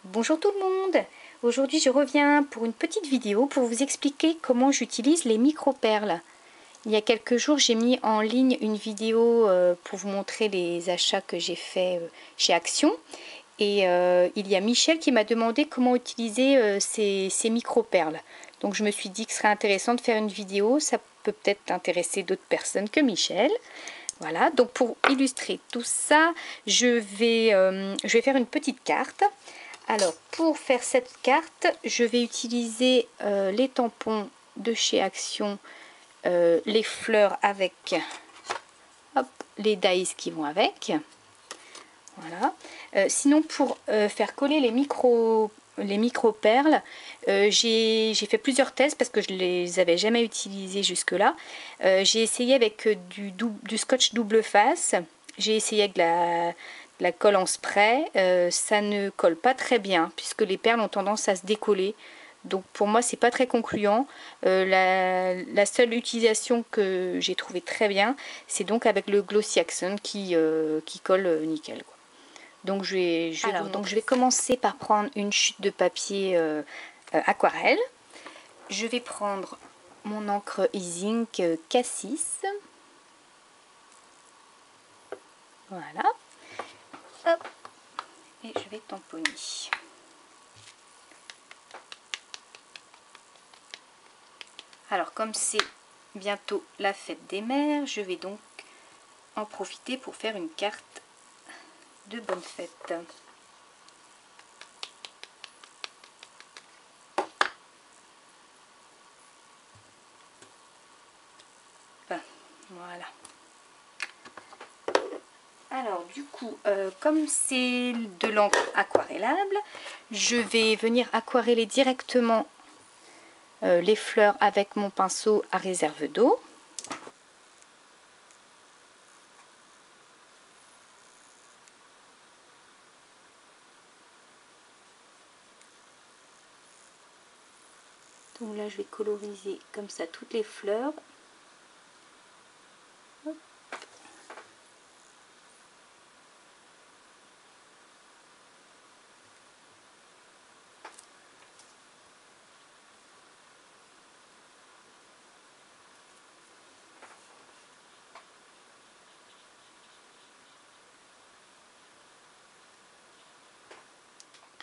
Bonjour tout le monde. Aujourd'hui je reviens pour une petite vidéo pour vous expliquer comment j'utilise les micro-perles. Il y a quelques jours j'ai mis en ligne une vidéo pour vous montrer les achats que j'ai fait chez Action. Et il y a Michel qui m'a demandé comment utiliser ces micro-perles. Donc je me suis dit que ce serait intéressant de faire une vidéo, ça peut peut-être intéresser d'autres personnes que Michel. Voilà, donc pour illustrer tout ça, je vais faire une petite carte. Alors, pour faire cette carte, je vais utiliser les tampons de chez Action, les fleurs avec hop, les dies qui vont avec. Voilà. Sinon, pour faire coller les micro-perles, j'ai fait plusieurs tests parce que je ne les avais jamais utilisées jusque-là. J'ai essayé avec du scotch double face. J'ai essayé avec la colle en spray. Ça ne colle pas très bien puisque les perles ont tendance à se décoller. Donc pour moi c'est pas très concluant. La seule utilisation que j'ai trouvé très bien, c'est donc avec le Glossy Accent qui colle nickel, quoi. Donc je vais commencer par prendre une chute de papier aquarelle. Je vais prendre mon encre E-Ink Cassis. Voilà. Hop. Et je vais tamponner. Alors comme c'est bientôt la fête des mères, je vais donc en profiter pour faire une carte de bonne fête. Voilà. Alors du coup, comme c'est de l'encre aquarellable, je vais venir aquareller directement les fleurs avec mon pinceau à réserve d'eau. Donc là je vais coloriser comme ça toutes les fleurs. Hop.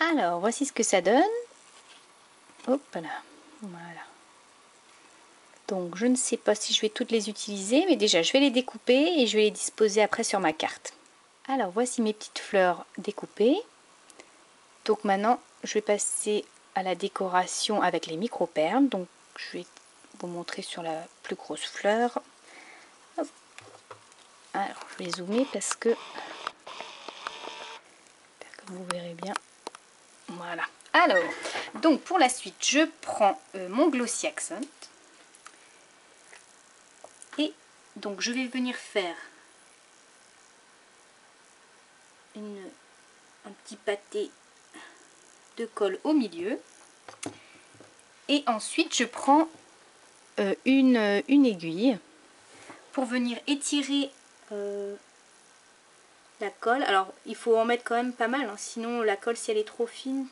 Alors voici ce que ça donne. Hop là, voilà. Donc je ne sais pas si je vais toutes les utiliser, mais déjà je vais les découper et je vais les disposer après sur ma carte. Alors voici mes petites fleurs découpées. Donc maintenant je vais passer à la décoration avec les micro-perles. Donc je vais vous montrer sur la plus grosse fleur. Hop. Alors je vais zoomer parce que vous verrez bien. Voilà. Alors, donc pour la suite, je prends mon Glossy Accent. Et donc je vais venir faire un petit pâté de colle au milieu. Et ensuite je prends une aiguille pour venir étirer la colle. Alors il faut en mettre quand même pas mal, hein, sinon la colle, si elle est trop fine,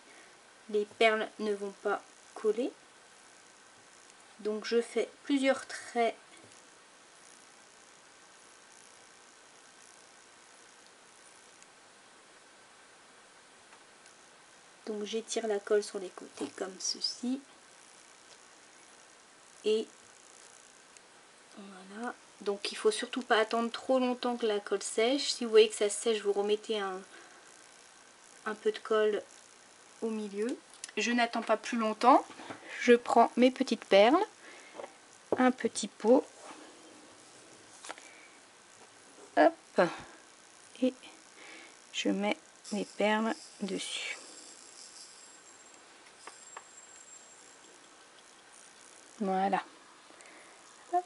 les perles ne vont pas coller. Donc je fais plusieurs traits . Donc j'étire la colle sur les côtés comme ceci. Et voilà. Donc il faut surtout pas attendre trop longtemps que la colle sèche. Si vous voyez que ça sèche, vous remettez un peu de colle au milieu. Je n'attends pas plus longtemps. Je prends mes petites perles, un petit pot. Hop. Et je mets mes perles dessus. Voilà. Hop.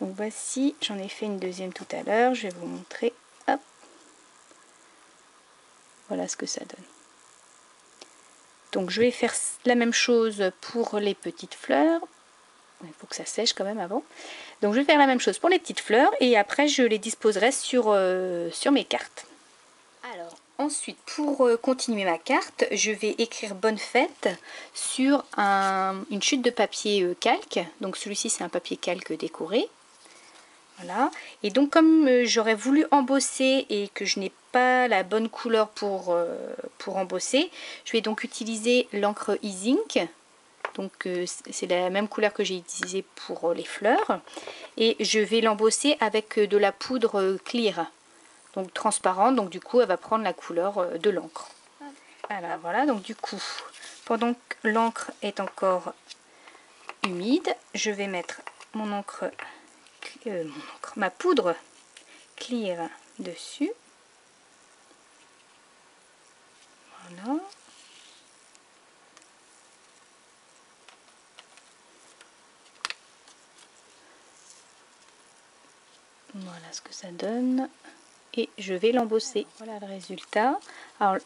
Donc voici, j'en ai fait une deuxième tout à l'heure. Je vais vous montrer. Hop. Voilà ce que ça donne. Donc je vais faire la même chose pour les petites fleurs. Il faut que ça sèche quand même avant. Donc je vais faire la même chose pour les petites fleurs et après je les disposerai sur mes cartes. Alors Ensuite, pour continuer ma carte, je vais écrire bonne fête sur une chute de papier calque. Donc celui-ci c'est un papier calque décoré. Voilà. Et donc comme j'aurais voulu embosser et que je n'ai pas la bonne couleur pour embosser, je vais donc utiliser l'encre E-Ink. Donc c'est la même couleur que j'ai utilisée pour les fleurs. Et je vais l'embosser avec de la poudre clear. Donc transparente, donc du coup elle va prendre la couleur de l'encre. Alors voilà, donc du coup, pendant que l'encre est encore humide, je vais mettre ma poudre clear dessus. Voilà. Voilà ce que ça donne. Et je vais l'embosser. Voilà le résultat. Alors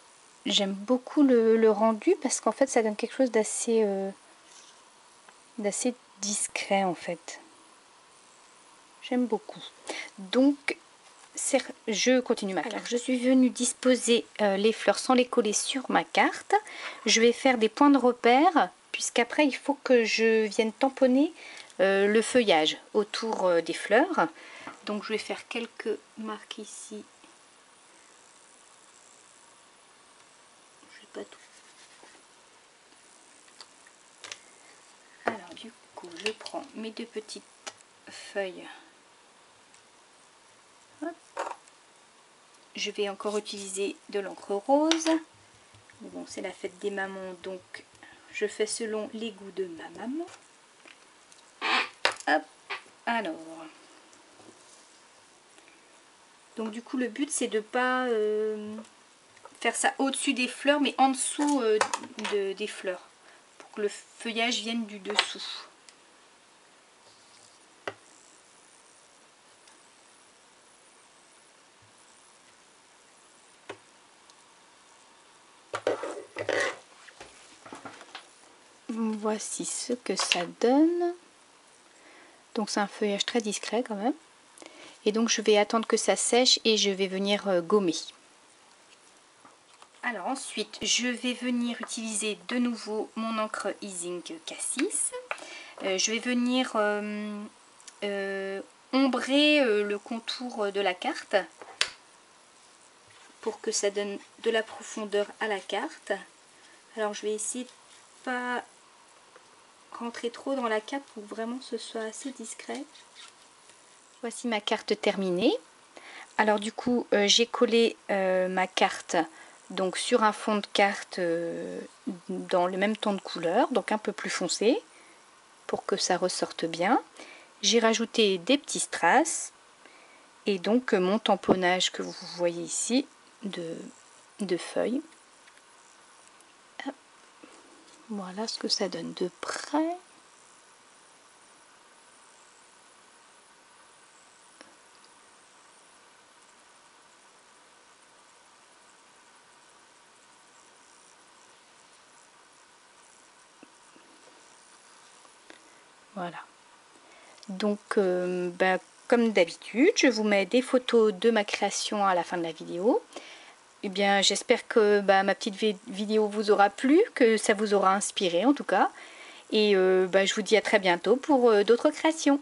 j'aime beaucoup le rendu parce qu'en fait ça donne quelque chose d'assez discret en fait. J'aime beaucoup. Donc je continue ma carte. Alors, je suis venue disposer les fleurs sans les coller sur ma carte. Je vais faire des points de repère puisqu'après il faut que je vienne tamponner le feuillage autour des fleurs. Donc je vais faire quelques marques ici. Je sais pas tout. Alors du coup je prends mes deux petites feuilles. Hop. Je vais encore utiliser de l'encre rose. Bon, c'est la fête des mamans, donc je fais selon les goûts de ma maman. Hop. Alors. Donc du coup le but c'est de pas faire ça au-dessus des fleurs mais en dessous des fleurs pour que le feuillage vienne du dessous. Voici ce que ça donne. Donc c'est un feuillage très discret quand même. Et donc je vais attendre que ça sèche et je vais venir gommer. Alors ensuite je vais venir utiliser de nouveau mon encre E-Ink Cassis. Je vais venir ombrer le contour de la carte pour que ça donne de la profondeur à la carte. Alors je vais essayer de pas rentrer trop dans la carte pour que vraiment ce soit assez discret. Voici ma carte terminée. Alors du coup j'ai collé ma carte donc sur un fond de carte dans le même ton de couleur, donc un peu plus foncé pour que ça ressorte bien. J'ai rajouté des petits strass et donc mon tamponnage que vous voyez ici de feuilles. Hop. Voilà ce que ça donne de près. Voilà. Donc, comme d'habitude, je vous mets des photos de ma création à la fin de la vidéo. Eh bien, j'espère que ma petite vidéo vous aura plu, que ça vous aura inspiré en tout cas. Et je vous dis à très bientôt pour d'autres créations.